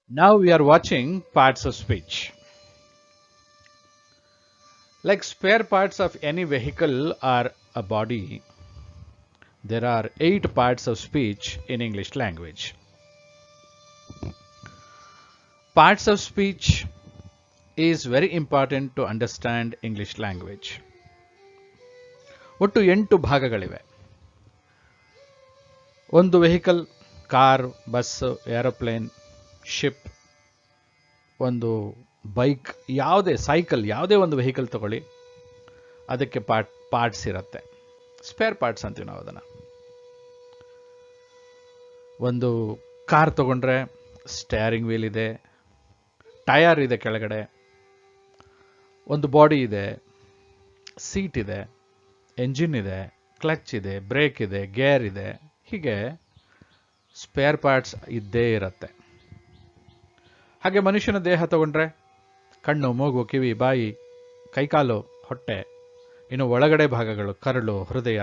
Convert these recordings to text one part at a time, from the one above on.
Now we are watching parts of speech. Like spare parts of any vehicle or a body, there are 8 parts of speech in English language. Parts of speech is very important to understand English language. ಒಟ್ಟು 8 ಭಾಗಗಳಿವೆ. ಒಂದು vehicle, car, bus, aeroplane, ship, ಒಂದು bike, ಯಾವುದೇ cycle, ಯಾವುದೇ ಒಂದು vehicle ತಗೊಳ್ಳಿ, ಅದಕ್ಕೆ parts ಇರುತ್ತೆ. ಸ್ಪೇರ್ ಪಾರ್ಟ್ಸ್ ಅಂತೀವಿ ನಾವು ಅದನ್ನು. ಒಂದು ಕಾರ್ ತಗೊಂಡ್ರೆ ಸ್ಟೇರಿಂಗ್ ವೀಲ್ ಇದೆ, ಟಯರ್ ಇದೆ ಕೆಳಗಡೆ, ಒಂದು ಬಾಡಿ ಇದೆ, ಸೀಟ್ ಇದೆ, ಎಂಜಿನ್ ಇದೆ, ಕ್ಲಚ್ ಇದೆ, ಬ್ರೇಕ್ ಇದೆ, ಗೇರ್ ಇದೆ, ಹೀಗೆ ಸ್ಪೇರ್ ಪಾರ್ಟ್ಸ್ ಇದ್ದೇ ಇರುತ್ತೆ. ಹಾಗೆ ಮನುಷ್ಯನ ದೇಹ ತಗೊಂಡ್ರೆ ಕಣ್ಣು, ಮೂಗು, ಕಿವಿ, ಬಾಯಿ, ಕೈಕಾಲು, ಹೊಟ್ಟೆ, ಇನ್ನು ಒಳಗಡೆ ಭಾಗಗಳು, ಕರಳು, ಹೃದಯ,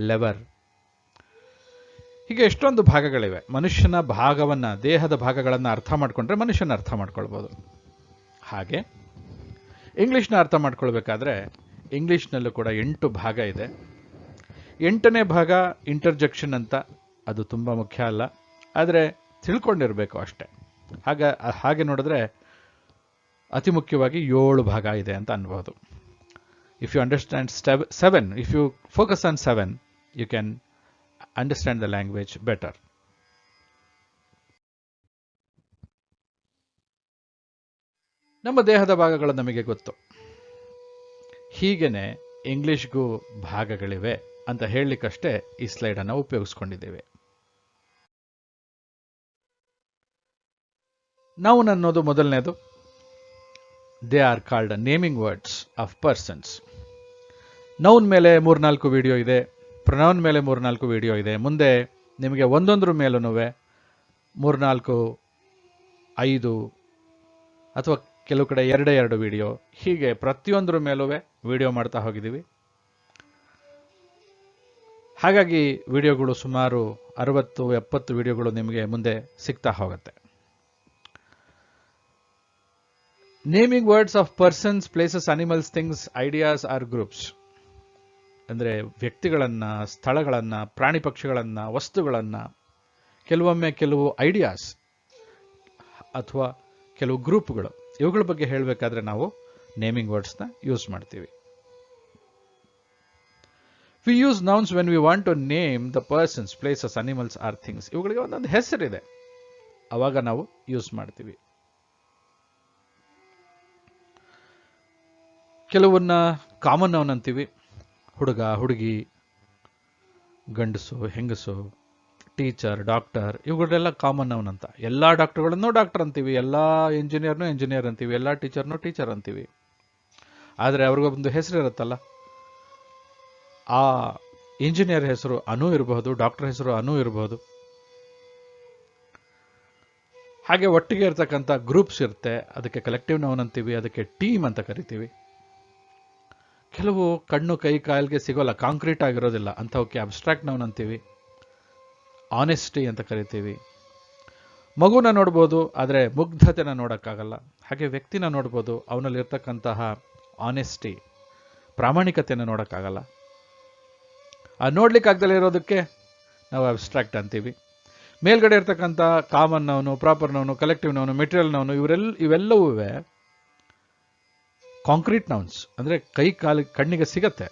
ಲೆವರ್, ಹೀಗೆ ಎಷ್ಟೊಂದು ಭಾಗಗಳಿವೆ. ಮನುಷ್ಯನ ಭಾಗವನ್ನು, ದೇಹದ ಭಾಗಗಳನ್ನು ಅರ್ಥ ಮಾಡಿಕೊಂಡ್ರೆ ಮನುಷ್ಯನ ಅರ್ಥ ಮಾಡ್ಕೊಳ್ಬೋದು. ಹಾಗೆ ಇಂಗ್ಲೀಷ್ನ ಅರ್ಥ ಮಾಡ್ಕೊಳ್ಬೇಕಾದ್ರೆ ಇಂಗ್ಲೀಷ್ನಲ್ಲೂ ಕೂಡ 8 ಭಾಗ ಇದೆ. 8ನೇ ಭಾಗ ಇಂಟರ್ಜೆಕ್ಷನ್ ಅಂತ. ಅದು ತುಂಬ ಮುಖ್ಯ ಅಲ್ಲ, ಆದರೆ ತಿಳ್ಕೊಂಡಿರಬೇಕು ಅಷ್ಟೆ. ಹಾಗೆ ನೋಡಿದ್ರೆ ಅತಿ ಮುಖ್ಯವಾಗಿ 7 ಭಾಗ ಇದೆ ಅಂತ ಅನ್ಬೋದು. If you understand 7, if you focus on 7, you can understand the language better. ನಮ್ಮ ದೇಹದ ಭಾಗಗಳು ನಮಗೆ ಗೊತ್ತು. ಹೀಗೇನೆ ಇಂಗ್ಲಿಷ್ಗೂ ಭಾಗಗಳಿವೆ ಅಂತ ಹೇಳಲಿಕ್ಕಷ್ಟೇ ಈ ಸ್ಲೈಡ್ ಅನ್ನು ಉಪಯೋಗಿಸ್ಕೊಂಡಿದ್ದೇವೆ. ನೌನ್ ಅನ್ನೋದು ಮೊದಲನೇದು. They are called naming words of persons. Noun ಮೇಲೆ 3-4 ವಿಡಿಯೋ ಇದೆ, ಪ್ರೊನೌನ್ ಮೇಲೆ 3-4 ವಿಡಿಯೋ ಇದೆ. ಮುಂದೆ ನಿಮಗೆ ಒಂದೊಂದ್ರ ಮೇಲೂ 3-4, 5 ಅಥವಾ ಕೆಲವು ಕಡೆ 2 ವಿಡಿಯೋ, ಹೀಗೆ ಪ್ರತಿಯೊಂದರ ಮೇಲೂ ವಿಡಿಯೋ ಮಾಡ್ತಾ ಹೋಗಿದ್ದೀವಿ. ಹಾಗಾಗಿ ವಿಡಿಯೋಗಳು ಸುಮಾರು 60-70 ವಿಡಿಯೋಗಳು ನಿಮಗೆ ಮುಂದೆ ಸಿಗ್ತಾ ಹೋಗುತ್ತೆ. Naming words of persons, places, animals, things, ideas or groups. ಅಂದರೆ ವ್ಯಕ್ತಿಗಳನ್ನು, ಸ್ಥಳಗಳನ್ನು, ಪ್ರಾಣಿ ಪಕ್ಷಿಗಳನ್ನು, ವಸ್ತುಗಳನ್ನು, ಕೆಲವೊಮ್ಮೆ ಕೆಲವು ಐಡಿಯಾಸ್ ಅಥವಾ ಕೆಲವು ಗ್ರೂಪ್ಗಳು, ಇವುಗಳ ಬಗ್ಗೆ ಹೇಳಬೇಕಾದ್ರೆ ನಾವು ನೇಮಿಂಗ್ ವರ್ಡ್ಸ್ನ ಯೂಸ್ ಮಾಡ್ತೀವಿ. We use nouns when we want to name the persons, places, animals or things. ಇವುಗಳಿಗೆ ಒಂದೊಂದು ಹೆಸರಿದೆ, ಅವಾಗ ನಾವು ಯೂಸ್ ಮಾಡ್ತೀವಿ. ಕೆಲವನ್ನ ಕಾಮನ್ ನೌನ್ ಅಂತೀವಿ. ಹುಡುಗ, ಹುಡುಗಿ, ಗಂಡಸು, ಹೆಂಗಸು, ಟೀಚರ್, ಡಾಕ್ಟರ್, ಇವುಗಳೆಲ್ಲ ಕಾಮನ್ ನೌನ್ ಅಂತ. ಎಲ್ಲ ಡಾಕ್ಟರ್ಗಳನ್ನು ಡಾಕ್ಟರ್ ಅಂತೀವಿ, ಎಲ್ಲ ಇಂಜಿನಿಯರ್ನು ಇಂಜಿನಿಯರ್ ಅಂತೀವಿ, ಎಲ್ಲ ಟೀಚರ್ನು ಟೀಚರ್ ಅಂತೀವಿ. ಆದರೆ ಅವ್ರಿಗೊಂದು ಹೆಸರು ಇರುತ್ತಲ್ಲ, ಆ ಇಂಜಿನಿಯರ್ ಹೆಸರು ಅನು ಇರಬಹುದು, ಡಾಕ್ಟರ್ ಹೆಸರು ಅನು ಇರಬಹುದು. ಹಾಗೆ ಒಟ್ಟಿಗೆ ಇರ್ತಕ್ಕಂಥ ಗ್ರೂಪ್ಸ್ ಇರುತ್ತೆ, ಅದಕ್ಕೆ ಕಲೆಕ್ಟಿವ್ ನೌನ್ ಅಂತೀವಿ, ಅದಕ್ಕೆ ಟೀಮ್ ಅಂತ ಕರಿತೀವಿ. ಕೆಲವು ಕಣ್ಣು, ಕೈ, ಕಾಲಿಗೆ ಸಿಗೋಲ್ಲ, ಕಾಂಕ್ರೀಟ್ ಆಗಿರೋದಿಲ್ಲ, ಅಂಥವಕ್ಕೆ ಅಬ್ಸ್ಟ್ರಾಕ್ಟ್ ನೌನ್ ಅಂತೀವಿ. ಆನೆಸ್ಟಿ ಅಂತ ಕರಿತೀವಿ. ಮಗುನ ನೋಡ್ಬೋದು, ಆದರೆ ಮುಗ್ಧತೆನ ನೋಡೋಕ್ಕಾಗಲ್ಲ. ಹಾಗೆ ವ್ಯಕ್ತಿನ ನೋಡ್ಬೋದು, ಅವನಲ್ಲಿ ಇರ್ತಕ್ಕಂತಹ ಆನೆಸ್ಟಿ, ಪ್ರಾಮಾಣಿಕತೆಯನ್ನು ನೋಡೋಕ್ಕಾಗಲ್ಲ. ನೋಡ್ಲಿಕ್ಕಾಗ್ದಲೇ ಇರೋದಕ್ಕೆ ನಾವು ಅಬ್ಸ್ಟ್ರಾಕ್ಟ್ ಅಂತೀವಿ. ಮೇಲ್ಗಡೆ ಇರ್ತಕ್ಕಂಥ common noun, proper noun, collective noun, material noun, ಇವೆಲ್ಲವೂ ಕಾಂಕ್ರೀಟ್ ನೌನ್ಸ್. ಅಂದರೆ ಕೈ, ಕಾಲು, ಕಣ್ಣಿಗೆ ಸಿಗತ್ತೆ,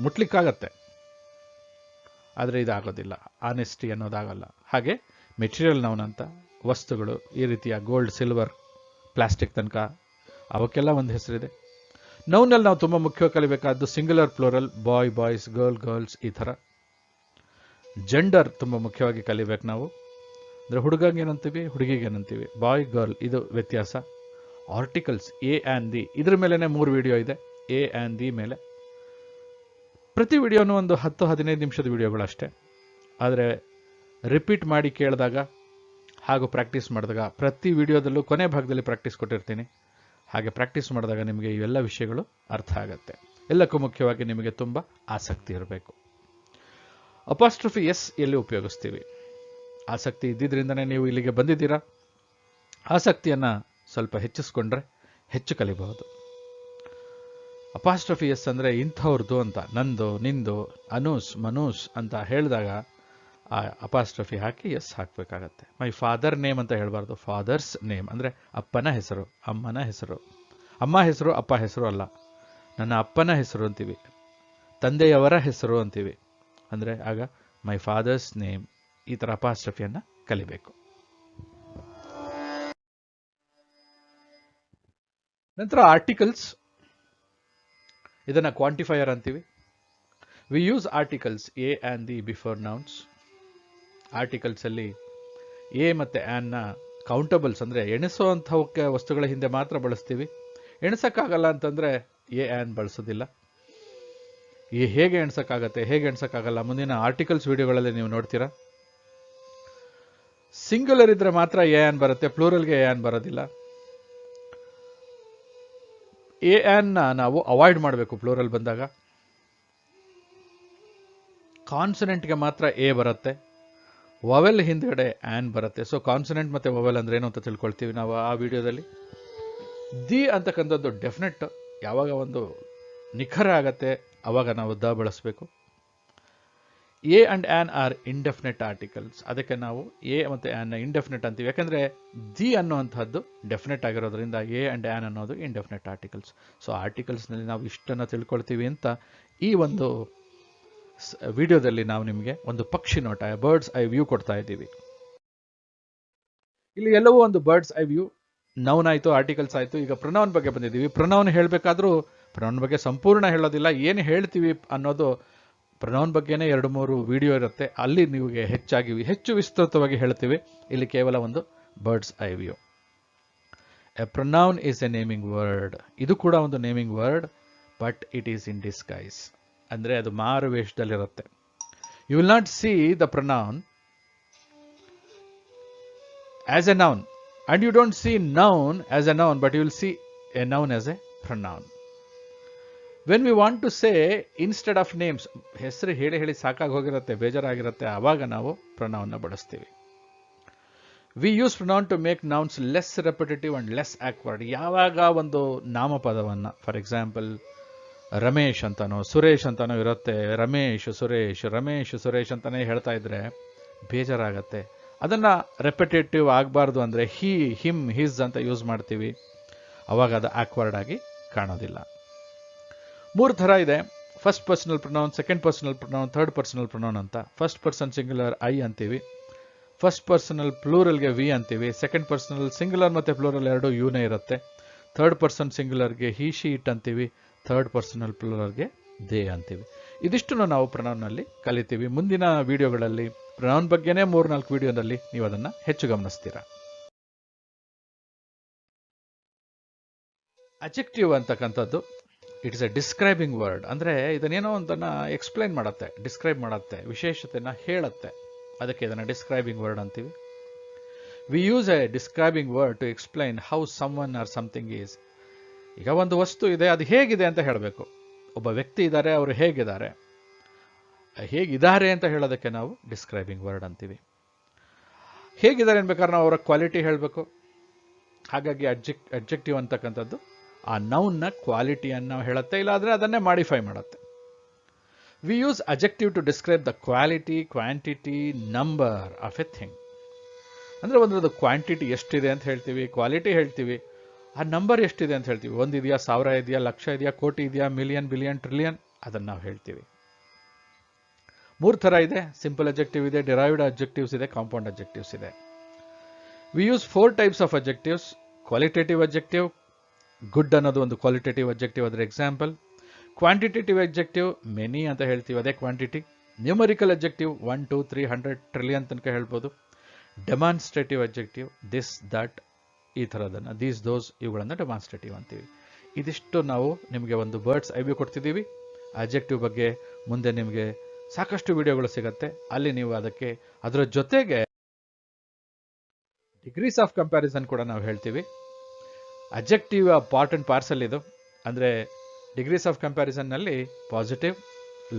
ಮುಟ್ಲಿಕ್ಕಾಗತ್ತೆ, ಆದರೆ ಇದಾಗೋದಿಲ್ಲ, ಆನೆಸ್ಟಿ ಅನ್ನೋದಾಗಲ್ಲ. ಹಾಗೆ ಮೆಟೀರಿಯಲ್ ನೌನ್ ಅಂತ ವಸ್ತುಗಳು, ಈ ರೀತಿಯ ಗೋಲ್ಡ್, ಸಿಲ್ವರ್, ಪ್ಲಾಸ್ಟಿಕ್ ತನಕ, ಅವಕ್ಕೆಲ್ಲ ಒಂದು ಹೆಸರಿದೆ. ನೌನಲ್ಲಿ ನಾವು ತುಂಬ ಮುಖ್ಯವಾಗಿ ಕಲಿಬೇಕಾದ್ದು ಸಿಂಗ್ಯುಲರ್, ಪ್ಲೂರಲ್, ಬಾಯ್, ಬಾಯ್ಸ್, ಗರ್ಲ್, ಗರ್ಲ್ಸ್, ಈ ಥರ. ಜೆಂಡರ್ ತುಂಬ ಮುಖ್ಯವಾಗಿ ಕಲಿಬೇಕು ನಾವು. ಅಂದರೆ ಹುಡುಗಗೆ ಏನಂತೀವಿ, ಹುಡುಗಿಗೆ ಏನಂತೀವಿ, ಬಾಯ್, ಗರ್ಲ್, ಇದು ವ್ಯತ್ಯಾಸ. ಆರ್ಟಿಕಲ್ಸ್, ಎ ಆ್ಯಂಡ್ ದಿ, ಇದ್ರ ಮೇಲೇ 3 ವಿಡಿಯೋ ಇದೆ, ಎ ಆ್ಯಂಡ್ ದಿ ಮೇಲೆ. ಪ್ರತಿ ವಿಡಿಯೋನು ಒಂದು 10-15 ನಿಮಿಷದ ವಿಡಿಯೋಗಳಷ್ಟೇ. ಆದರೆ ರಿಪೀಟ್ ಮಾಡಿ ಕೇಳಿದಾಗ ಹಾಗೂ ಪ್ರಾಕ್ಟೀಸ್ ಮಾಡಿದಾಗ, ಪ್ರತಿ ವಿಡಿಯೋದಲ್ಲೂ ಕೊನೆ ಭಾಗದಲ್ಲಿ ಪ್ರಾಕ್ಟೀಸ್ ಕೊಟ್ಟಿರ್ತೀನಿ. ಹಾಗೆ ಪ್ರಾಕ್ಟೀಸ್ ಮಾಡಿದಾಗ ನಿಮಗೆ ಇವೆಲ್ಲ ವಿಷಯಗಳು ಅರ್ಥ ಆಗುತ್ತೆ. ಎಲ್ಲಕ್ಕೂ ಮುಖ್ಯವಾಗಿ ನಿಮಗೆ ತುಂಬ ಆಸಕ್ತಿ ಇರಬೇಕು. ಅಪಾಸ್ಟ್ರಫಿ ಎಸ್ ಎಲ್ಲಿ ಉಪಯೋಗಿಸ್ತೀವಿ? ಆಸಕ್ತಿ ಇದ್ದಿದ್ರಿಂದನೇ ನೀವು ಇಲ್ಲಿಗೆ ಬಂದಿದ್ದೀರಾ. ಆಸಕ್ತಿಯನ್ನು ಸ್ವಲ್ಪ ಹೆಚ್ಚಿಸ್ಕೊಂಡ್ರೆ ಹೆಚ್ಚು ಕಲಿಬಹುದು. ಅಪಾಸ್ಟ್ರಫಿ ಎಸ್ ಅಂದರೆ ಇಂಥವ್ರದ್ದು ಅಂತ, ನಂದು, ನಿಂದು, ಅನೂಸ್, ಮನೂಸ್ ಅಂತ ಹೇಳಿದಾಗ ಆ ಅಪಾಸ್ಟ್ರಫಿ ಹಾಕಿ ಎಸ್ ಹಾಕಬೇಕಾಗತ್ತೆ. ಮೈ ಫಾದರ್ ನೇಮ್ ಅಂತ ಹೇಳಬಾರ್ದು, ಫಾದರ್ಸ್ ನೇಮ್ ಅಂದರೆ ಅಪ್ಪನ ಹೆಸರು, ಅಮ್ಮನ ಹೆಸರು. ಅಮ್ಮ ಹೆಸರು ಅಪ್ಪ ಹೆಸರು ಅಲ್ಲ, ನನ್ನ ಅಪ್ಪನ ಹೆಸರು ಅಂತೀವಿ, ತಂದೆಯವರ ಹೆಸರು ಅಂತೀವಿ. ಅಂದರೆ ಆಗ ಮೈ ಫಾದರ್ಸ್ ನೇಮ್, ಈ ಥರ ಅಪಾಸ್ಟ್ರಫಿಯನ್ನು ಕಲಿಬೇಕು. ನಂತರ ಆರ್ಟಿಕಲ್ಸ್, ಇದನ್ನು ಕ್ವಾಂಟಿಫೈಯರ್ ಅಂತೀವಿ. We use articles a and the before nouns. ಆರ್ಟಿಕಲ್ಸಲ್ಲಿ ಎ ಮತ್ತು ಆ್ಯನ್ನ ಕೌಂಟಬಲ್ಸ್ ಅಂದರೆ ಎಣಿಸುವಂಥವಕ್ಕೆ ವಸ್ತುಗಳ ಹಿಂದೆ ಮಾತ್ರ ಬಳಸ್ತೀವಿ. ಎಣಿಸೋಕ್ಕಾಗಲ್ಲ ಅಂತಂದರೆ ಎ ಆ್ಯನ್ ಬಳಸೋದಿಲ್ಲ. ಹೇಗೆ ಎಣ್ಸೋಕ್ಕಾಗತ್ತೆ, ಹೇಗೆ ಎಣ್ಸೋಕ್ಕಾಗಲ್ಲ, ಮುಂದಿನ ಆರ್ಟಿಕಲ್ಸ್ ವಿಡಿಯೋಗಳಲ್ಲಿ ನೀವು ನೋಡ್ತೀರಾ. ಸಿಂಗ್ಯುಲರ್ ಇದ್ರೆ ಮಾತ್ರ ಎ ಆ್ಯನ್ ಬರುತ್ತೆ, ಪ್ಲೂರಲ್ಗೆ ಎ ಆ್ಯನ್ ಬರೋದಿಲ್ಲ. ಎ ಆ್ಯನ್ನ ನಾವು ಅವಾಯ್ಡ್ ಮಾಡಬೇಕು ಪ್ಲೂರಲ್ ಬಂದಾಗ. ಕಾನ್ಸನೆಂಟ್ಗೆ ಮಾತ್ರ ಎ ಬರುತ್ತೆ, ವವೆಲ್ ಹಿಂದ್ಗಡೆ ಆ್ಯನ್ ಬರುತ್ತೆ. ಸೊ ಕಾನ್ಸನೆಂಟ್ ಮತ್ತು ವವೆಲ್ ಅಂದ್ರೆ ಏನು ಅಂತ ತಿಳ್ಕೊಳ್ತೀವಿ ನಾವು ಆ ವಿಡಿಯೋದಲ್ಲಿ. ದಿ ಅಂತಕ್ಕಂಥದ್ದು ಡೆಫಿನೆಟ್, ಯಾವಾಗ ಒಂದು ನಿಖರ ಆಗತ್ತೆ ಅವಾಗ ನಾವು ದ ಬಳಸಬೇಕು. A and an are indefinite articles, ಅದಕ್ಕೆ ನಾವು ಎ ಮತ್ತು ಆ್ಯನ್ನ ಇಂಡೆಫಿನೆಟ್ ಅಂತೀವಿ. ಯಾಕಂದರೆ ದಿ ಅನ್ನುವಂಥದ್ದು ಡೆಫಿನೆಟ್ ಆಗಿರೋದ್ರಿಂದ ಎ ಅಂಡ್ ಆ್ಯನ್ ಅನ್ನೋದು ಇಂಡೆಫಿನೆಟ್ ಆರ್ಟಿಕಲ್ಸ್. ಸೊ ಆರ್ಟಿಕಲ್ಸ್ನಲ್ಲಿ ನಾವು ಇಷ್ಟನ್ನು ತಿಳ್ಕೊಳ್ತೀವಿ ಅಂತ ಈ ಒಂದು ವಿಡಿಯೋದಲ್ಲಿ ನಾವು ನಿಮಗೆ ಒಂದು ಪಕ್ಷಿ ನೋಟ, ಬರ್ಡ್ಸ್ ಐ ವ್ಯೂ ಕೊಡ್ತಾ ಇದ್ದೀವಿ. ಇಲ್ಲಿ ಎಲ್ಲವೂ ಒಂದು ಬರ್ಡ್ಸ್ ಐ ವ್ಯೂ. ನೌನ್ ಆಯಿತು, ಆರ್ಟಿಕಲ್ಸ್ ಆಯಿತು. ಈಗ ಪ್ರೊನೌನ್ ಬಗ್ಗೆ ಬಂದಿದ್ದೀವಿ. ಪ್ರೊನೌನ್ ಹೇಳಬೇಕಾದ್ರೂ ಪ್ರೊನೌನ್ ಬಗ್ಗೆ ಸಂಪೂರ್ಣ ಹೇಳೋದಿಲ್ಲ, ಏನು ಹೇಳ್ತೀವಿ ಅನ್ನೋದು ಪ್ರೊನೌನ್ ಬಗ್ಗೆನೇ 2-3 ವಿಡಿಯೋ ಇರುತ್ತೆ, ಅಲ್ಲಿ ನಿಮಗೆ ಹೆಚ್ಚು ವಿಸ್ತೃತವಾಗಿ ಹೇಳ್ತೀವಿ. ಇಲ್ಲಿ ಕೇವಲ ಒಂದು birds eye view. A pronoun is a naming word. ಇದು ಕೂಡ ಒಂದು naming word, but it is in disguise. ಅಂದರೆ ಅದು ಮಾರು ವೇಷದಲ್ಲಿರುತ್ತೆ. You will not see the pronoun as a noun, and you don't see noun as a noun, but you will see a noun as a pronoun. When we want to say instead of names, ಹೆಸರು ಹೇಳಿ ಸಾಕಾಗಿ ಹೋಗಿರುತ್ತೆ, ಬೇಜಾರಾಗಿರುತ್ತೆ, ಆವಾಗ ನಾವು ಪ್ರೊನೌನ್ನ ಬಳಸ್ತೀವಿ. We use pronoun to make nouns less repetitive and less awkward. ಯಾವಾಗ ಒಂದು ನಾಮಪದವನ್ನು, ಫಾರ್ ಎಕ್ಸಾಂಪಲ್ ರಮೇಶ್ ಅಂತಾನೋ ಸುರೇಶ್ ಅಂತಾನೋ ಇರುತ್ತೆ, ರಮೇಶ್ ಸುರೇಶ್ ಅಂತಾನೆ ಹೇಳ್ತಾ ಇದ್ರೆ ಬೇಜಾರಾಗತ್ತೆ. ಅದನ್ನು ರೆಪಿಟೇಟಿವ್ ಆಗಬಾರ್ದು ಅಂದರೆ ಹಿ, ಹಿಮ್, ಹಿಸ್ ಅಂತ ಯೂಸ್ ಮಾಡ್ತೀವಿ, ಅವಾಗ ಅದು ಆಕ್ವರ್ಡ್ ಆಗಿ ಕಾಣೋದಿಲ್ಲ. 3 ಥರ ಇದೆ: first personal pronoun, second personal pronoun, third personal pronoun ಅಂತ. ಫಸ್ಟ್ ಪರ್ಸನ್ ಸಿಂಗ್ಯುಲರ್ ಐ ಅಂತೀವಿ, ಫಸ್ಟ್ ಪರ್ಸನಲ್ ಪ್ಲೂರಲ್ಗೆ ವಿ ಅಂತೀವಿ, ಸೆಕೆಂಡ್ ಪರ್ಸನಲ್ ಸಿಂಗ್ಯುಲರ್ ಮತ್ತು ಪ್ಲೂರಲ್ ಎರಡು ಯೂನೇ ಇರುತ್ತೆ, ಥರ್ಡ್ ಪರ್ಸನ್ ಸಿಂಗ್ಯುಲರ್ಗೆ ಹಿ, ಶಿ, ಇಟ್ ಅಂತೀವಿ, ಥರ್ಡ್ ಪರ್ಸನಲ್ ಪ್ಲೂರಲ್ಗೆ ದೇ ಅಂತೀವಿ. ಇದಿಷ್ಟನ್ನು ನಾವು ಪ್ರೊನೌನ್ನಲ್ಲಿ ಕಲಿತೀವಿ. ಮುಂದಿನ ವಿಡಿಯೋಗಳಲ್ಲಿ ಪ್ರೊನೌನ್ ಬಗ್ಗೆನೇ 3-4 ವಿಡಿಯೋದಲ್ಲಿ ನೀವು ಅದನ್ನು ಹೆಚ್ಚು ಗಮನಿಸ್ತೀರಾ. ಅಜೆಕ್ಟಿವ್ ಅಂತಕ್ಕಂಥದ್ದು it is A describing word. ಅಂದರೆ ಇದನ್ನೇನೋ ಒಂದನ್ನು ಎಕ್ಸ್ಪ್ಲೈನ್ ಮಾಡುತ್ತೆ, ಡಿಸ್ಕ್ರೈಬ್ ಮಾಡುತ್ತೆ, ವಿಶೇಷತೆಯನ್ನು ಹೇಳುತ್ತೆ, ಅದಕ್ಕೆ ಇದನ್ನು ಡಿಸ್ಕ್ರೈಬಿಂಗ್ ವರ್ಡ್ ಅಂತೀವಿ. We use a describing word to explain how someone or something is. ಈಗ ಒಂದು ವಸ್ತು ಇದೆ, ಅದು ಹೇಗಿದೆ ಅಂತ ಹೇಳಬೇಕು. ಒಬ್ಬ ವ್ಯಕ್ತಿ ಇದ್ದಾರೆ, ಅವರು ಹೇಗಿದ್ದಾರೆ ಅಂತ ಹೇಳೋದಕ್ಕೆ ನಾವು ಡಿಸ್ಕ್ರೈಬಿಂಗ್ ವರ್ಡ್ ಅಂತೀವಿ. ಹೇಗಿದ್ದಾರೆ ಅನ್ಬೇಕಾದ್ರೆ ನಾವು ಅವರ ಕ್ವಾಲಿಟಿ ಹೇಳಬೇಕು. ಹಾಗಾಗಿ ಅಡ್ಜೆಕ್ಟಿವ್ ಅಂತಕ್ಕಂಥದ್ದು ಆ ನೌನ್ನ ಕ್ವಾಲಿಟಿಯನ್ನು ಹೇಳುತ್ತೆ, ಇಲ್ಲಾಂದರೆ ಅದನ್ನೇ ಮಾಡಿಫೈ ಮಾಡುತ್ತೆ. We use adjective to describe the quality, quantity, number of a thing. ಅಂದರೆ ಒಂದ್ರದ್ದು ಕ್ವಾಂಟಿಟಿ ಎಷ್ಟಿದೆ ಅಂತ ಹೇಳ್ತೀವಿ, ಕ್ವಾಲಿಟಿ ಹೇಳ್ತೀವಿ, ಆ ನಂಬರ್ ಎಷ್ಟಿದೆ ಅಂತ ಹೇಳ್ತೀವಿ. 1 ಇದೆಯಾ, 1000 ಇದೆಯಾ, ಲಕ್ಷ ಇದೆಯಾ, ಕೋಟಿ ಇದೆಯಾ, ಮಿಲಿಯನ್, ಬಿಲಿಯನ್, ಟ್ರಿಲಿಯನ್, ಅದನ್ನು ನಾವು ಹೇಳ್ತೀವಿ. 3 ಥರ ಇದೆ: ಸಿಂಪಲ್ ಅಡ್ಜೆಕ್ಟಿವ್ ಇದೆ, ಡಿರೈವ್ಡ್ ಅಡ್ಜೆಕ್ಟಿವ್ಸ್ ಇದೆ, ಕಾಂಪೌಂಡ್ ಅಡ್ಜೆಕ್ಟಿವ್ಸ್ ಇದೆ. We use 4 types of adjectives. Qualitative adjective, good ಅನ್ನೋದು ಒಂದು ಕ್ವಾಲಿಟೇಟಿವ್ ಅಡ್ಜೆಕ್ಟಿವ್, ಅದರ ಎಕ್ಸಾಂಪಲ್. ಕ್ವಾಂಟಿಟೇಟಿವ್ ಅಡ್ಜೆಕ್ಟಿವ್, ಮೆನಿ ಅಂತ ಹೇಳ್ತೀವಿ, ಅದೇ ಕ್ವಾಂಟಿಟಿ. ನ್ಯೂಮರಿಕಲ್ ಅಡ್ಜೆಕ್ಟಿವ್ 1, 2, 3, 100, ಟ್ರಿಲಿಯನ್ ತನಕ ಹೇಳ್ಬೋದು. ಡೆಮಾನ್ಸ್ಟ್ರೇಟಿವ್ ಅಡ್ಜೆಕ್ಟಿವ್, ದಿಸ್, ದಟ್, ಈ ಥರದನ್ನು, ದೀಸ್, ದೋಸ್, ಇವುಗಳನ್ನು ಡೆಮಾನ್ಸ್ಟ್ರೇಟಿವ್ ಅಂತೀವಿ. ಇದಿಷ್ಟು ನಾವು ನಿಮಗೆ ಒಂದು ಬರ್ಡ್ಸ್ ಐ ವ್ಯೂ ಕೊಡ್ತಿದ್ದೀವಿ. ಅಡ್ಜೆಕ್ಟಿವ್ ಬಗ್ಗೆ ಮುಂದೆ ನಿಮಗೆ ಸಾಕಷ್ಟು ವಿಡಿಯೋಗಳು ಸಿಗುತ್ತೆ, ಅಲ್ಲಿ ನೀವು ಅದಕ್ಕೆ ಅದರ ಜೊತೆಗೆ ಡಿಗ್ರೀಸ್ ಆಫ್ ಕಂಪ್ಯಾರಿಸನ್ ಕೂಡ ನಾವು ಹೇಳ್ತೀವಿ. ಅಡ್ಜೆಕ್ಟಿವ್ ಪಾರ್ಟ್ ಅಂಡ್ ಪಾರ್ಸಲ್ ಇದು. ಅಂದರೆ ಡಿಗ್ರೀಸ್ ಆಫ್ ಕಂಪ್ಯಾರಿಸನ್ನಲ್ಲಿ ಪಾಸಿಟಿವ್,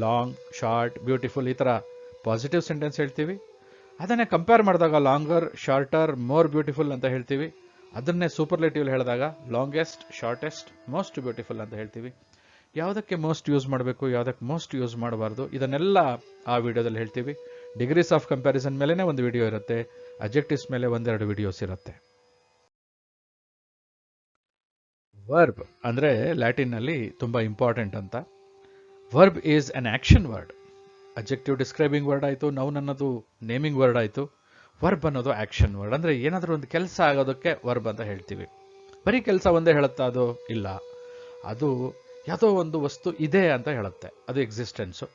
ಲಾಂಗ್, ಶಾರ್ಟ್, ಬ್ಯೂಟಿಫುಲ್, ಈ ಥರ ಪಾಸಿಟಿವ್ ಸೆಂಟೆನ್ಸ್ ಹೇಳ್ತೀವಿ. ಅದನ್ನೇ ಕಂಪೇರ್ ಮಾಡಿದಾಗ ಲಾಂಗರ್, ಶಾರ್ಟರ್, ಮೋರ್ ಬ್ಯೂಟಿಫುಲ್ ಅಂತ ಹೇಳ್ತೀವಿ. ಅದನ್ನೇ ಸೂಪರ್ಲೇಟಿವ್ ಹೇಳಿದಾಗ ಲಾಂಗೆಸ್ಟ್, ಶಾರ್ಟೆಸ್ಟ್, ಮೋಸ್ಟ್ ಬ್ಯೂಟಿಫುಲ್ ಅಂತ ಹೇಳ್ತೀವಿ. ಯಾವುದಕ್ಕೆ ಮೋಸ್ಟ್ ಯೂಸ್ ಮಾಡಬೇಕು, ಯಾವುದಕ್ಕೆ ಮೋಸ್ಟ್ ಯೂಸ್ ಮಾಡಬಾರ್ದು, ಇದನ್ನೆಲ್ಲ ಆ ವಿಡಿಯೋದಲ್ಲಿ ಹೇಳ್ತೀವಿ. ಡಿಗ್ರೀಸ್ ಆಫ್ ಕಂಪ್ಯಾರಿಸನ್ ಮೇಲೇ ಒಂದು ವಿಡಿಯೋ ಇರುತ್ತೆ, ಅಬ್ಜೆಕ್ಟಿವ್ಸ್ ಮೇಲೆ ಒಂದೆರಡು ವಿಡಿಯೋಸ್ ಇರುತ್ತೆ. ವರ್ಬ್ ಅಂದರೆ ಲ್ಯಾಟಿನ್ನಲ್ಲಿ ತುಂಬ ಇಂಪಾರ್ಟೆಂಟ್ ಅಂತ. Verb is an action word. Objective describing word ಆಯಿತು, ನೌನ್ ಅನ್ನೋದು ನೇಮಿಂಗ್ ವರ್ಡ್ ಆಯಿತು. ವರ್ಬ್ ಅನ್ನೋದು ಆಕ್ಷನ್ ವರ್ಡ್. ಅಂದರೆ ಏನಾದರೂ ಒಂದು ಕೆಲಸ ಆಗೋದಕ್ಕೆ ವರ್ಬ್ ಅಂತ ಹೇಳ್ತೀವಿ. ಬರೀ ಕೆಲಸ ಒಂದೇ ಹೇಳುತ್ತಾ ಅದು? ಇಲ್ಲ, ಅದು ಯಾವುದೋ ಒಂದು ವಸ್ತು ಇದೆ ಅಂತ ಹೇಳುತ್ತೆ, ಅದು ಎಕ್ಸಿಸ್ಟೆನ್ಸು.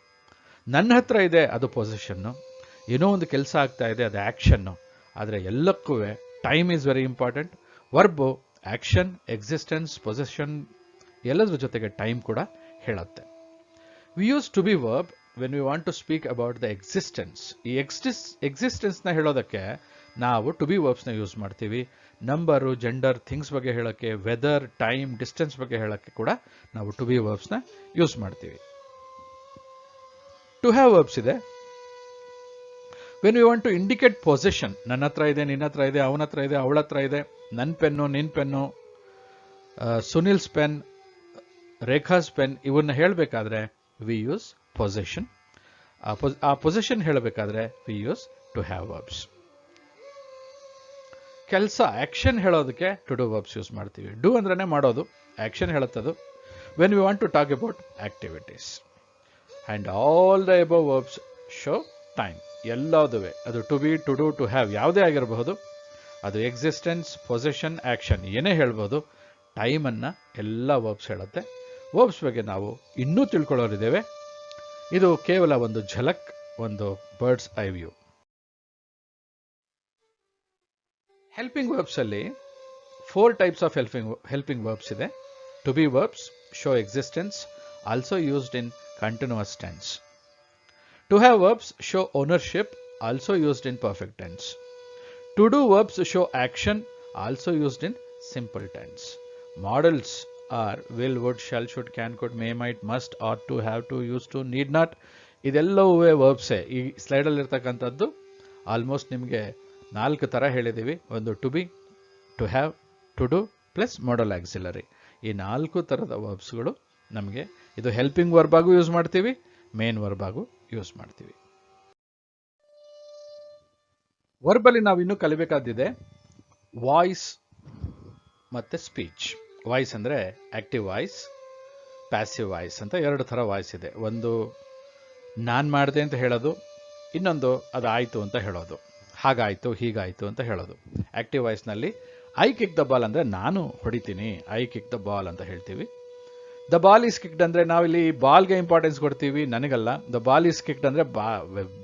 ನನ್ನ ಹತ್ರ ಇದೆ, ಅದು ಪೊಸಿಷನ್ನು. ಏನೋ ಒಂದು ಕೆಲಸ ಆಗ್ತಾ ಇದೆ, ಅದು ಆ್ಯಕ್ಷನ್ನು. ಆದರೆ ಎಲ್ಲಕ್ಕೂ time is very important. Verb action, existence, position ಎಲ್ಲದ್ರ ಜೊತೆಗೆ ಟೈಮ್ ಕೂಡ ಹೇಳುತ್ತೆ. We use to be verb when we want to speak about the existence. ಈ ಎಕ್ಸಿಸ್ಟೆನ್ಸ್ನ ಹೇಳೋದಕ್ಕೆ ನಾವು ಟು ಬಿ ವರ್ಬ್ಸ್ನ ಯೂಸ್ ಮಾಡ್ತೀವಿ. ನಂಬರು, ಜೆಂಡರ್, ಥಿಂಗ್ಸ್ ಬಗ್ಗೆ ಹೇಳೋಕ್ಕೆ, ವೆದರ್, ಟೈಮ್, ಡಿಸ್ಟೆನ್ಸ್ ಬಗ್ಗೆ ಹೇಳೋಕ್ಕೆ ಕೂಡ ನಾವು ಟು ಬಿ ವರ್ಬ್ಸ್ನ ಯೂಸ್ ಮಾಡ್ತೀವಿ. ಟು ಹ್ಯಾವ್ ವರ್ಬ್ಸ್ ಇದೆ. When we want to indicate position, ನನ್ನ ಹತ್ರ ಇದೆ, ನಿನ್ನ ಹತ್ರ ಇದೆ, ಅವನ ಹತ್ರ ಇದೆ, ಅವಳ ಹತ್ರ ಇದೆ, ನನ್ನ ಪೆನ್ನು, ನಿನ್ನ pen, Sunil's pen, Rekha's pen, ಇವನ್ನ ಹೇಳಬೇಕಾದ್ರೆ ವಿ ಯೂಸ್ ಪೊಸಿಷನ್. ಆ ಪೊಸಿಷನ್ ಹೇಳಬೇಕಾದ್ರೆ we use to have verbs. ಕೆಲಸ, ಆಕ್ಷನ್ ಹೇಳೋದಕ್ಕೆ ಟು ಡೂ ವರ್ಬ್ಸ್ ಯೂಸ್ ಮಾಡ್ತೀವಿ. ಡೂ ಅಂದ್ರೇ ಮಾಡೋದು, ಆಕ್ಷನ್ ಹೇಳುತ್ತದು. When we want to talk about activities. And all the above verbs show time. ಎಲ್ಲದುವೆ, ಅದು to be, to do, to have ಯಾವುದೇ ಆಗಿರಬಹುದು. ಅದು ಎಕ್ಸಿಸ್ಟೆನ್ಸ್, ಪೊಸಿಷನ್, ಆಕ್ಷನ್ ಏನೇ ಹೇಳ್ಬೋದು. ಟೈಮನ್ನು ಎಲ್ಲ ವರ್ಬ್ಸ್ ಹೇಳುತ್ತೆ. ವರ್ಬ್ಸ್ ಬಗ್ಗೆ ನಾವು ಇನ್ನೂ ತಿಳ್ಕೊಳ್ಳೋರಿದ್ದೇವೆ. ಇದು ಕೇವಲ ಒಂದು ಝಲಕ್, ಒಂದು birds eye view. Helping verbs ಅಲ್ಲಿ 4 ಟೈಪ್ಸ್ ಆಫ್ ಹೆಲ್ಪಿಂಗ್ ವರ್ಬ್ಸ್ ಇದೆ. To be verbs show existence, also used in continuous tense. To have verbs show ownership, also used in perfect tense. To do verbs show action, also used in simple tense. Models are will, would, shall, should, can, could, may, might, must, ought to, have to, used to, need not. ಇದೆಲ್ಲವೂ ವರ್ಬ್ಸೇ. ಈ ಸ್ಲೈಡಲ್ಲಿ ಇರ್ತಕ್ಕಂಥದ್ದು almost ನಿಮಗೆ 4 ಥರ ಹೇಳಿದ್ದೀವಿ. ಒಂದು to be, to have, to do plus modal auxiliary. ಈ 4 ಥರದ ವರ್ಬ್ಸ್ಗಳು ನಮಗೆ ಇದು ಹೆಲ್ಪಿಂಗ್ ವರ್ಬ್ ಆಗೂ ಯೂಸ್ ಮಾಡ್ತೀವಿ, ಮೇನ್ ವರ್ಬ್ ಆಗೂ ಯೂಸ್ ಮಾಡ್ತೀವಿ. ವರ್ಬಲ್ಲಿ ನಾವು ಇನ್ನೂ ಕಲಿಬೇಕಾದಿದೆ ವಾಯ್ಸ್ ಮತ್ತು ಸ್ಪೀಚ್. ವಾಯ್ಸ್ ಅಂದರೆ ಆಕ್ಟಿವ್ ವಾಯ್ಸ್, ಪ್ಯಾಸಿವ್ ವಾಯ್ಸ್ ಅಂತ 2 ಥರ ವಾಯ್ಸ್ ಇದೆ. ಒಂದು ನಾನು ಮಾಡಿದೆ ಅಂತ ಹೇಳೋದು, ಇನ್ನೊಂದು ಅದಾಯಿತು ಅಂತ ಹೇಳೋದು, ಹಾಗಾಯಿತು ಹೀಗಾಯಿತು ಅಂತ ಹೇಳೋದು. ಆಕ್ಟಿವ್ ವಾಯ್ಸ್ನಲ್ಲಿ ಐ ಕಿಕ್ ದ ಬಾಲ್ ಅಂದರೆ ನಾನು ಹೊಡಿತೀನಿ, ಐ ಕಿಕ್ ದ ಬಾಲ್ ಅಂತ ಹೇಳ್ತೀವಿ. ದ ಬಾಲ್ ಈಸ್ ಕಿಕ್ಡ್ ಅಂದರೆ ನಾವಿಲ್ಲಿ ಬಾಲ್ಗೆ ಇಂಪಾರ್ಟೆನ್ಸ್ ಕೊಡ್ತೀವಿ, ನನಗಲ್ಲ. ದ ಬಾಲ್ ಈಸ್ ಕಿಕ್ಡ್ ಅಂದರೆ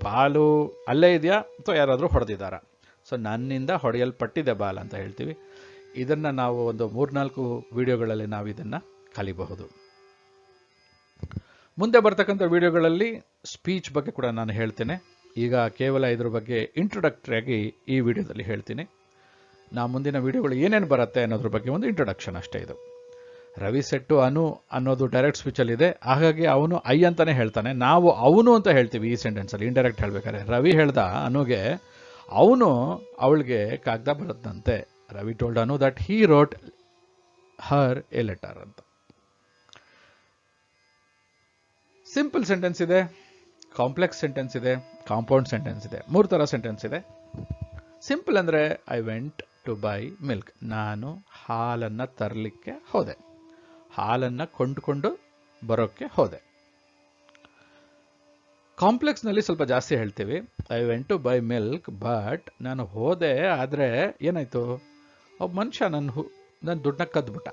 ಬಾಲು ಅಲ್ಲೇ ಇದೆಯಾ ಅಥವಾ ಯಾರಾದರೂ ಹೊಡೆದಿದ್ದಾರಾ, ಸೊ ನನ್ನಿಂದ ಹೊಡೆಯಲ್ಪಟ್ಟಿದೆ ಬಾಲ್ ಅಂತ ಹೇಳ್ತೀವಿ. ಇದನ್ನು ನಾವು ಒಂದು 3-4 ವಿಡಿಯೋಗಳಲ್ಲಿ ನಾವು ಇದನ್ನು ಕಲಿಬಹುದು. ಮುಂದೆ ಬರ್ತಕ್ಕಂಥ ವಿಡಿಯೋಗಳಲ್ಲಿ ಸ್ಪೀಚ್ ಬಗ್ಗೆ ಕೂಡ ನಾನು ಹೇಳ್ತೇನೆ. ಈಗ ಕೇವಲ ಇದ್ರ ಬಗ್ಗೆ ಇಂಟ್ರೊಡಕ್ಟರಿಯಾಗಿ ಈ ವಿಡಿಯೋದಲ್ಲಿ ಹೇಳ್ತೀನಿ. ನಾ ಮುಂದಿನ ವಿಡಿಯೋಗಳು ಏನೇನು ಬರುತ್ತೆ ಅನ್ನೋದ್ರ ಬಗ್ಗೆ ಒಂದು ಇಂಟ್ರೊಡಕ್ಷನ್ ಅಷ್ಟೇ ಇದು. ರವಿ ಸೆಟ್ಟು ಅನು ಅನ್ನೋದು ಡೈರೆಕ್ಟ್ ಸ್ಪೀಚಲ್ಲಿದೆ, ಹಾಗಾಗಿ ಅವನು ಐ ಅಂತಾನೆ ಹೇಳ್ತಾನೆ. ನಾವು ಅವನು ಅಂತ ಹೇಳ್ತೀವಿ ಈ ಸೆಂಟೆನ್ಸಲ್ಲಿ ಇಂಡೈರೆಕ್ಟ್ ಹೇಳ್ಬೇಕಾದ್ರೆ. ರವಿ ಹೇಳ್ದ ಅನುಗೆ, ಅವನು ಅವಳಿಗೆ ಕಾಗದ ಬರುತ್ತಂತೆ. Ravi told Anu that he wrote her a letter ಅಂತ. ಸಿಂಪಲ್ ಸೆಂಟೆನ್ಸ್ ಇದೆ, ಕಾಂಪ್ಲೆಕ್ಸ್ ಸೆಂಟೆನ್ಸ್ ಇದೆ, ಕಾಂಪೌಂಡ್ ಸೆಂಟೆನ್ಸ್ ಇದೆ. 3 ಥರ ಸೆಂಟೆನ್ಸ್ ಇದೆ. ಸಿಂಪಲ್ ಅಂದರೆ I went to buy milk, ನಾನು ಹಾಲನ್ನು ತರಲಿಕ್ಕೆ ಹೋದೆ, ಹಾಲನ್ನು ಕೊಂಡುಕೊಂಡು ಬರೋಕ್ಕೆ ಹೋದೆ. ಕಾಂಪ್ಲೆಕ್ಸ್ನಲ್ಲಿ ಸ್ವಲ್ಪ ಜಾಸ್ತಿ ಹೇಳ್ತೀವಿ. I went to buy milk but, ನಾನು ಹೋದೆ ಆದರೆ ಏನಾಯಿತು, ಒಬ್ಬ ಮನುಷ್ಯ ನನ್ನ ದುಡ್ಡನ್ನ ಕದ್ಬಿಟ್ಟ.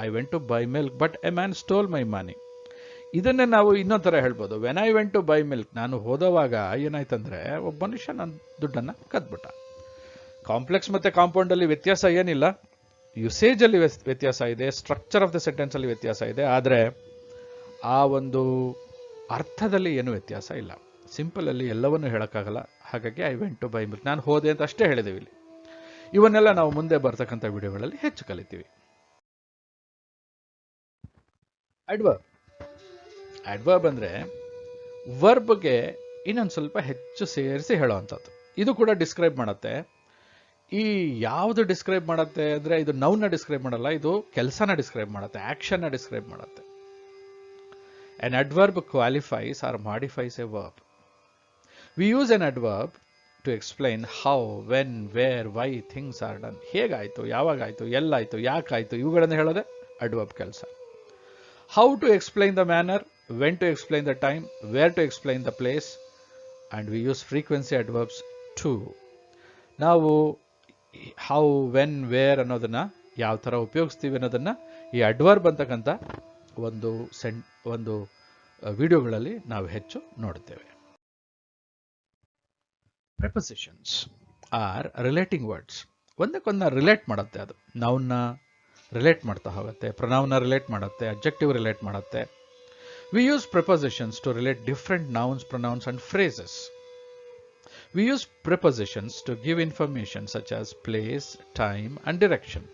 I went to buy milk but a man stole my money. ಇದನ್ನೇ ನಾವು ಇನ್ನೊಂದು ಥರ ಹೇಳ್ಬೋದು. When I went to buy milk, ನಾನು ಹೋದವಾಗ ಏನಾಯ್ತಂದರೆ ಒಬ್ಬ ಮನುಷ್ಯ ನನ್ನ ದುಡ್ಡನ್ನು ಕದ್ಬಿಟ್ಟ. ಕಾಂಪ್ಲೆಕ್ಸ್ ಮತ್ತು ಕಾಂಪೌಂಡಲ್ಲಿ ವ್ಯತ್ಯಾಸ ಏನಿಲ್ಲ, ಯುಸೇಜಲ್ಲಿ ವ್ಯತ್ಯಾಸ ಇದೆ, ಸ್ಟ್ರಕ್ಚರ್ ಆಫ್ ದ ಸೆಂಟೆನ್ಸಲ್ಲಿ ವ್ಯತ್ಯಾಸ ಇದೆ, ಆದರೆ ಆ ಒಂದು ಅರ್ಥದಲ್ಲಿ ಏನು ವ್ಯತ್ಯಾಸ ಇಲ್ಲ. ಸಿಂಪಲಲ್ಲಿ ಎಲ್ಲವನ್ನೂ ಹೇಳೋಕ್ಕಾಗಲ್ಲ. ಹಾಗಾಗಿ I went to buy milk, ನಾನು ಹೋದೆ ಅಂತ ಅಷ್ಟೇ ಹೇಳಿದ್ದೀವಿ ಇಲ್ಲಿ. ಇವನ್ನೆಲ್ಲ ನಾವು ಮುಂದೆ ಬರ್ತಕ್ಕಂಥ ವಿಡಿಯೋಗಳಲ್ಲಿ ಹೆಚ್ಚು ಕಲಿತೀವಿ. ಅಡ್ವರ್ಬ್. ಅಡ್ವರ್ಬ್ ಅಂದರೆ ವರ್ಬ್ಗೆ ಇನ್ನೊಂದು ಸ್ವಲ್ಪ ಹೆಚ್ಚು ಸೇರಿಸಿ ಹೇಳೋವಂಥದ್ದು. ಇದು ಕೂಡ ಡಿಸ್ಕ್ರೈಬ್ ಮಾಡುತ್ತೆ. ಈ ಯಾವುದು ಡಿಸ್ಕ್ರೈಬ್ ಮಾಡುತ್ತೆ ಅಂದರೆ ಇದು ನೌನ್ನ ಡಿಸ್ಕ್ರೈಬ್ ಮಾಡಲ್ಲ, ಇದು ಕೆಲಸನ ಡಿಸ್ಕ್ರೈಬ್ ಮಾಡುತ್ತೆ, ಆಕ್ಷನ್ನ ಡಿಸ್ಕ್ರೈಬ್ ಮಾಡುತ್ತೆ. An adverb qualifies or modifies a verb. We use an adverb to explain how, when, where, why things are done. ಹೇಗಾಯಿತು, ಯಾವಾಗಾಯಿತು, ಎಲ್ಲಾಯಿತು, ಯಾಕಾಯಿತು, ಇವುಗಳನ್ನು ಹೇಳೋದೆ adverb ಕೆಲಸ. How to explain the manner, when to explain the time, where to explain the place, and we use frequency adverbs too. ನಾವು how, when, where ಅನ್ನೋದನ್ನ ಯಾವ ಥರ ಉಪಯೋಗಿಸ್ತೀವಿ ಅನ್ನೋದನ್ನ ಈ ಅಡ್ವರ್ಬ್ ಅಂತಕ್ಕಂಥ ಒಂದು ವಿಡಿಯೋಗಳಲ್ಲಿ ನಾವು ಹೆಚ್ಚು ನೋಡ್ತೇವೆ. Prepositions are relating words. ಒಂದಕ್ಕೊಂದನ್ನ ರಿಲೇಟ್ ಮಾಡುತ್ತೆ. ಅದು ನೌನ್ನ ರಿಲೇಟ್ ಮಾಡ್ತಾ ಹೋಗುತ್ತೆ, ಪ್ರೊನೌನ್ನ ರಿಲೇಟ್ ಮಾಡುತ್ತೆ, ಅಬ್ಜೆಕ್ಟಿವ್ ರಿಲೇಟ್ ಮಾಡುತ್ತೆ. We use prepositions to relate different nouns, pronouns and phrases. We use prepositions to give information such as place, time and direction.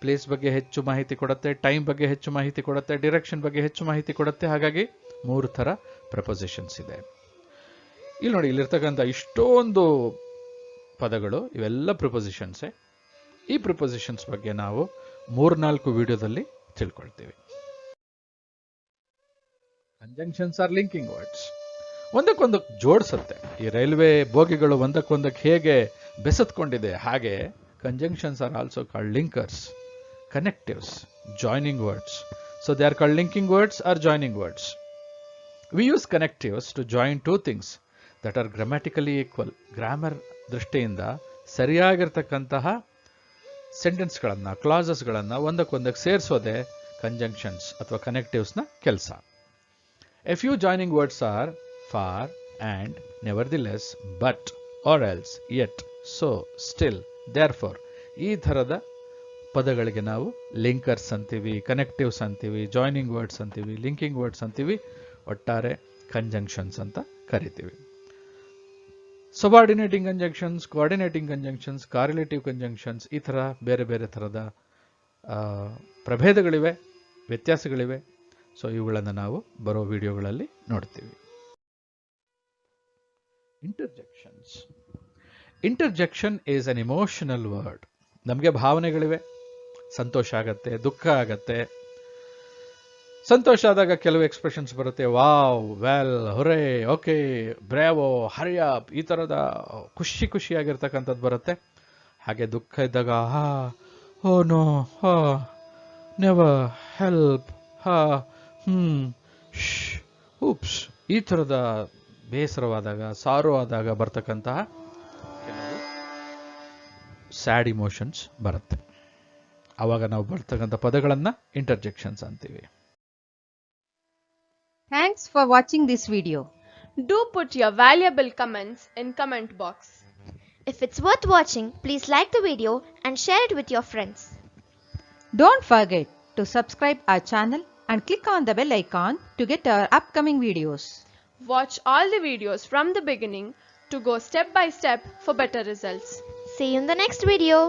Place ಬಗ್ಗೆ ಹೆಚ್ಚು ಮಾಹಿತಿ ಕೊಡುತ್ತೆ, ಟೈಮ್ ಬಗ್ಗೆ ಹೆಚ್ಚು ಮಾಹಿತಿ ಕೊಡುತ್ತೆ, ಡಿರೆಕ್ಷನ್ ಬಗ್ಗೆ ಹೆಚ್ಚು ಮಾಹಿತಿ ಕೊಡುತ್ತೆ. ಹಾಗಾಗಿ 3 ಥರ ಪ್ರಪೋಸಿಷನ್ಸ್ ಇದೆ. ಇಲ್ಲಿ ನೋಡಿ, ಇಲ್ಲಿರ್ತಕ್ಕಂಥ ಇಷ್ಟೊಂದು ಪದಗಳು ಇವೆಲ್ಲ ಪ್ರಿಪೊಸಿಷನ್ಸೇ. ಈ ಪ್ರಿಪೊಸಿಷನ್ಸ್ ಬಗ್ಗೆ ನಾವು 3-4 ವಿಡಿಯೋದಲ್ಲಿ ತಿಳ್ಕೊಳ್ತೀವಿ. Conjunctions are linking words. ಒಂದಕ್ಕೊಂದಕ್ಕೆ ಜೋಡಿಸುತ್ತೆ. ಈ ರೈಲ್ವೆ ಬೋಗಿಗಳು ಒಂದಕ್ಕೊಂದಕ್ಕೆ ಹೇಗೆ ಬೆಸೆತ್ಕೊಂಡಿದೆ, ಹಾಗೆ conjunctions are also called linkers, connectives, joining words. So they are called linking words or joining words. We use connectives to join two things that are grammatically equal. Grammar ದೃಷ್ಟಿಯಿಂದ ಸರಿಯಾಗಿರ್ತಕ್ಕಂತಹ ಸೆಂಟೆನ್ಸ್ಗಳನ್ನು, ಕ್ಲಾಸಸ್ಗಳನ್ನು ಒಂದಕ್ಕೊಂದಕ್ಕೆ ಸೇರಿಸೋದೆ conjunctions ಅಥವಾ ಕನೆಕ್ಟಿವ್ಸ್ನ ಕೆಲಸ. A few joining words are for, and, nevertheless, but, or else, yet, so, still, therefore. ಈ ಥರದ ಪದಗಳಿಗೆ ನಾವು linkers ಅಂತೀವಿ, ಕನೆಕ್ಟಿವ್ಸ್ ಅಂತೀವಿ, joining words ಅಂತೀವಿ, ಲಿಂಕಿಂಗ್ ವರ್ಡ್ಸ್ ಅಂತೀವಿ, ಒಟ್ಟಾರೆ ಕಂಜಂಕ್ಷನ್ಸ್ ಅಂತ ಕರಿತೀವಿ. ಸಬಾರ್ಡಿನೇಟಿಂಗ್ ಕಂಜಂಕ್ಷನ್ಸ್, ಕೋಆರ್ಡಿನೇಟಿಂಗ್ ಕಂಜಂಕ್ಷನ್ಸ್, ಕಾರ್ರಿಲೇಟಿವ್ ಕಂಜಂಕ್ಷನ್ಸ್, ಈ ಥರ ಬೇರೆ ಬೇರೆ ಥರದ ಪ್ರಭೇದಗಳಿವೆ, ವ್ಯತ್ಯಾಸಗಳಿವೆ. ಸೊ ಇವುಗಳನ್ನು ನಾವು ಬರೋ ವಿಡಿಯೋಗಳಲ್ಲಿ ನೋಡ್ತೀವಿ. Interjections. Interjection is an emotional word. ನಮಗೆ ಭಾವನೆಗಳಿವೆ. ಸಂತೋಷ ಆಗತ್ತೆ, ದುಃಖ ಆಗತ್ತೆ. ಸಂತೋಷ ಆದಾಗ ಕೆಲವು ಎಕ್ಸ್ಪ್ರೆಷನ್ಸ್ ಬರುತ್ತೆ, ವಾವ್, ವೆಲ್, ಹೊರೆ, ಓಕೆ, ಬ್ರಾವೋ, ಹರಿಯಪ್, ಈ ಥರದ ಖುಷಿಯಾಗಿರ್ತಕ್ಕಂಥದ್ದು ಬರುತ್ತೆ. ಹಾಗೆ ದುಃಖ ಇದ್ದಾಗ ಹಾ, ಓ ನೋ, ಹಾ, ನೆವರ್, ಹೆಲ್ಪ್, ಹಾ, ಹೂಪ್ಸ್, ಈ ಥರದ ಬೇಸರವಾದಾಗ, ಸಾರೋ ಆದಾಗ ಬರ್ತಕ್ಕಂತಹ ಕೆಲವು ಸ್ಯಾಡ್ ಇಮೋಷನ್ಸ್ ಬರುತ್ತೆ. ಆವಾಗ ನಾವು ಬರ್ತಕ್ಕಂಥ ಪದಗಳನ್ನು ಇಂಟರ್ಜೆಕ್ಷನ್ಸ್ ಅಂತೀವಿ. Thanks for watching this video. Do put your valuable comments in comment box. If it's worth watching, please like the video and share it with your friends. Don't forget to subscribe our channel and click on the bell icon to get our upcoming videos. Watch all the videos from the beginning to go step by step for better results. See you in the next video.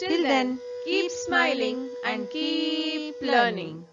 Till then, keep smiling and keep learning.